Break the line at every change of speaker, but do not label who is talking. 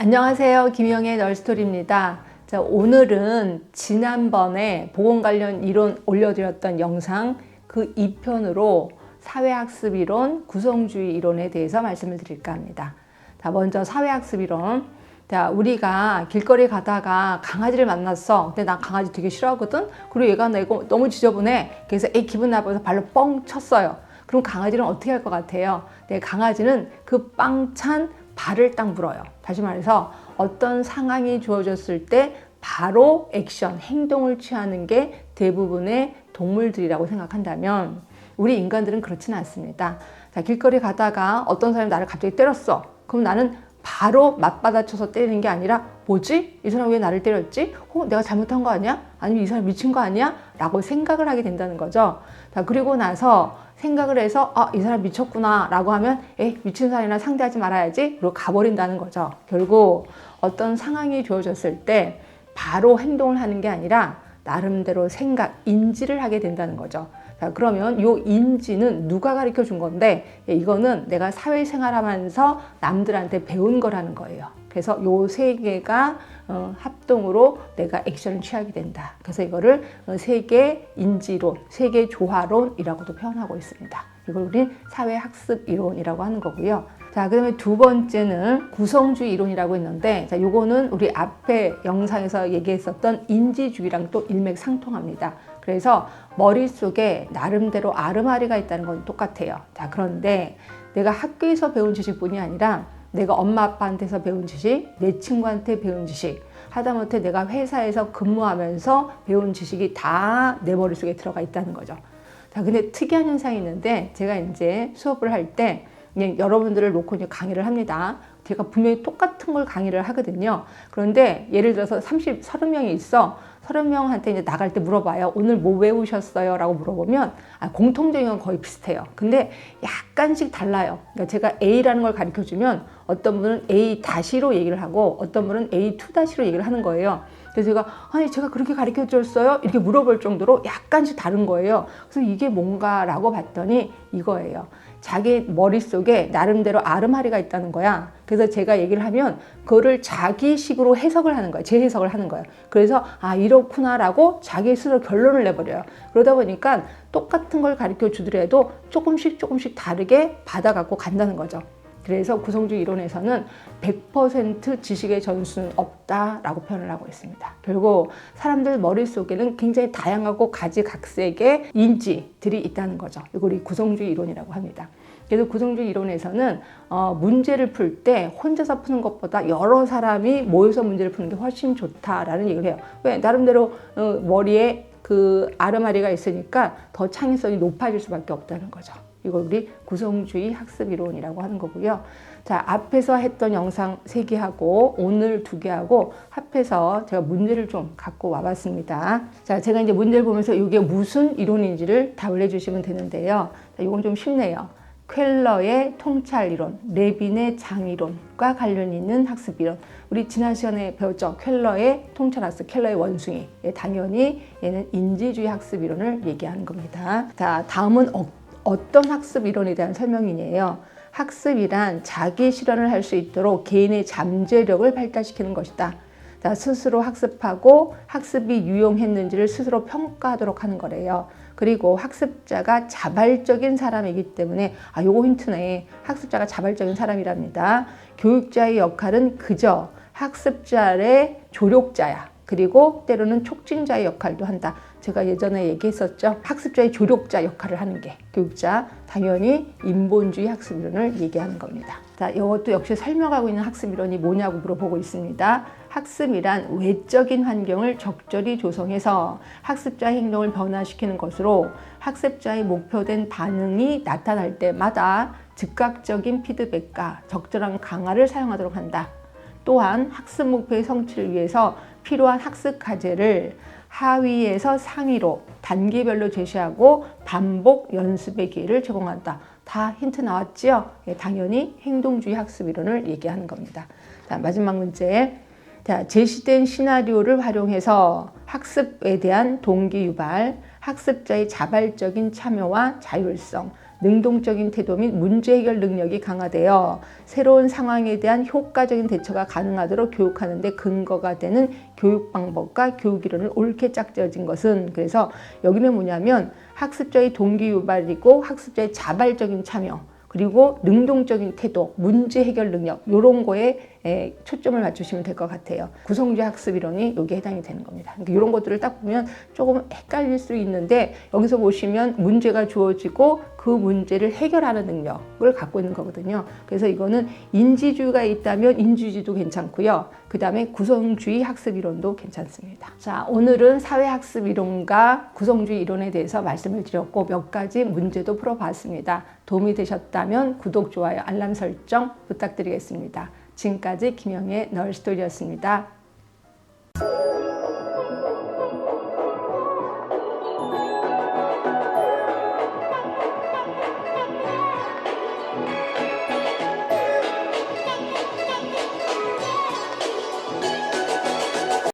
안녕하세요. 김희영의 널스토리입니다. 자, 오늘은 지난번에 보건 관련 이론 올려드렸던 영상 그 2편으로 사회학습 이론, 구성주의 이론에 대해서 말씀을 드릴까 합니다. 자, 먼저 사회학습 이론. 자, 우리가 길거리 가다가 강아지를 만났어. 근데 난 강아지 되게 싫어하거든? 그리고 얘가 내고 너무 지저분해. 그래서 기분 나빠서 발로 뻥 쳤어요. 그럼 강아지는 어떻게 할 것 같아요? 강아지는 그 빵 찬 발을 딱 물어요. 다시 말해서 어떤 상황이 주어졌을 때 바로 액션, 행동을 취하는 게 대부분의 동물들이라고 생각한다면 우리 인간들은 그렇지는 않습니다. 자, 길거리 가다가 어떤 사람이 나를 갑자기 때렸어. 그럼 나는 바로 맞받아쳐서 때리는 게 아니라 뭐지? 이 사람 왜 나를 때렸지? 내가 잘못한 거 아니야? 아니면 이 사람 미친 거 아니야? 라고 생각을 하게 된다는 거죠. 자, 그리고 나서 생각을 해서 이 사람 미쳤구나 라고 하면 미친 사람이나 상대하지 말아야지 그리고 가버린다는 거죠. 결국 어떤 상황이 주어졌을 때 바로 행동을 하는 게 아니라 나름대로 생각, 인지를 하게 된다는 거죠. 자, 그러면 이 인지는 누가 가르쳐 준 건데 이거는 내가 사회생활 하면서 남들한테 배운 거라는 거예요. 그래서 이 세 개가 합동으로 내가 액션을 취하게 된다. 그래서 이거를 세계 인지론, 세계 조화론이라고도 표현하고 있습니다. 이걸 우리 사회학습 이론이라고 하는 거고요. 자, 그 다음에 두 번째는 구성주의 이론이라고 했는데, 자, 요거는 우리 앞에 영상에서 얘기했었던 인지주의랑 또 일맥상통합니다. 그래서 머릿속에 나름대로 아르마리가 있다는 건 똑같아요. 자, 그런데 내가 학교에서 배운 지식뿐이 아니라 내가 엄마 아빠한테서 배운 지식, 내 친구한테 배운 지식, 하다못해 내가 회사에서 근무하면서 배운 지식이 다 내 머릿속에 들어가 있다는 거죠. 자, 근데 특이한 현상이 있는데 제가 이제 수업을 할 때 여러분들을 놓고 이제 강의를 합니다. 제가 분명히 똑같은 걸 강의를 하거든요. 그런데 예를 들어서 30명이 있어. 30명한테 이제 나갈 때 물어봐요. 오늘 뭐 외우셨어요? 라고 물어보면 공통적인 건 거의 비슷해요. 근데 약간씩 달라요. 그러니까 제가 A라는 걸 가르쳐 주면 어떤 분은 A-로 얘기를 하고 어떤 분은 A2-로 얘기를 하는 거예요. 그래서 제가 그렇게 가르쳐 줬어요? 이렇게 물어볼 정도로 약간씩 다른 거예요. 그래서 이게 뭔가라고 봤더니 이거예요. 자기 머릿속에 나름대로 아르마리가 있다는 거야. 그래서 제가 얘기를 하면 그거를 자기식으로 해석을 하는 거예요. 재해석을 하는 거예요. 그래서 이렇구나라고 자기 스스로 결론을 내버려요. 그러다 보니까 똑같은 걸 가르쳐 주더라도 조금씩 다르게 받아갖고 간다는 거죠. 그래서 구성주의 이론에서는 100% 지식의 전수는 없다라고 표현을 하고 있습니다. 결국 사람들 머릿속에는 굉장히 다양하고 가지각색의 인지들이 있다는 거죠. 이걸 이 구성주의 이론이라고 합니다. 그래서 구성주의 이론에서는 문제를 풀 때 혼자서 푸는 것보다 여러 사람이 모여서 문제를 푸는 게 훨씬 좋다라는 얘기를 해요. 왜? 나름대로 머리에 그 아르마리가 있으니까 더 창의성이 높아질 수밖에 없다는 거죠. 이걸 우리 구성주의 학습 이론이라고 하는 거고요. 자, 앞에서 했던 영상 3개 하고 오늘 2개 하고 합해서 제가 문제를 좀 갖고 와봤습니다. 자, 제가 이제 문제를 보면서 이게 무슨 이론인지를 답을 해주시면 되는데요. 자, 이건 좀 쉽네요. 쾰러의 통찰 이론, 레빈의 장이론과 관련 있는 학습 이론. 우리 지난 시간에 배웠죠. 쾰러의 통찰학습, 쾰러의 원숭이. 당연히 얘는 인지주의 학습 이론을 얘기하는 겁니다. 자, 다음은 어떤 학습 이론에 대한 설명이에요. 학습이란 자기 실현을 할 수 있도록 개인의 잠재력을 발달시키는 것이다. 자, 스스로 학습하고 학습이 유용했는지를 스스로 평가하도록 하는 거래요. 그리고 학습자가 자발적인 사람이기 때문에 요거 힌트네. 학습자가 자발적인 사람이랍니다. 교육자의 역할은 그저 학습자의 조력자야. 그리고 때로는 촉진자의 역할도 한다. 제가 예전에 얘기했었죠. 학습자의 조력자 역할을 하는 게 교육자, 당연히 인본주의 학습 이론을 얘기하는 겁니다. 자, 이것도 역시 설명하고 있는 학습 이론이 뭐냐고 물어보고 있습니다. 학습이란 외적인 환경을 적절히 조성해서 학습자의 행동을 변화시키는 것으로 학습자의 목표된 반응이 나타날 때마다 즉각적인 피드백과 적절한 강화를 사용하도록 한다. 또한 학습 목표의 성취를 위해서 필요한 학습 과제를 하위에서 상위로 단계별로 제시하고 반복 연습의 기회를 제공한다. 다 힌트 나왔죠? 당연히 행동주의 학습 이론을 얘기하는 겁니다. 자, 마지막 문제. 자, 제시된 시나리오를 활용해서 학습에 대한 동기 유발, 학습자의 자발적인 참여와 자율성, 능동적인 태도 및 문제 해결 능력이 강화되어 새로운 상황에 대한 효과적인 대처가 가능하도록 교육하는 데 근거가 되는 교육 방법과 교육 이론을 옳게 짝지어진 것은, 그래서 여기는 뭐냐면 학습자의 동기 유발이고 학습자의 자발적인 참여, 그리고 능동적인 태도, 문제 해결 능력, 이런 거에 초점을 맞추시면 될 것 같아요. 구성주의 학습 이론이 여기에 해당이 되는 겁니다. 그러니까 이런 것들을 딱 보면 조금 헷갈릴 수 있는데, 여기서 보시면 문제가 주어지고 그 문제를 해결하는 능력을 갖고 있는 거거든요. 그래서 이거는 인지주의가 있다면 인지주의도 괜찮고요. 그 다음에 구성주의 학습 이론도 괜찮습니다. 자, 오늘은 사회학습 이론과 구성주의 이론에 대해서 말씀을 드렸고 몇 가지 문제도 풀어봤습니다. 도움이 되셨다면 구독, 좋아요, 알람 설정 부탁드리겠습니다. 지금까지 김영의 널스토리였습니다.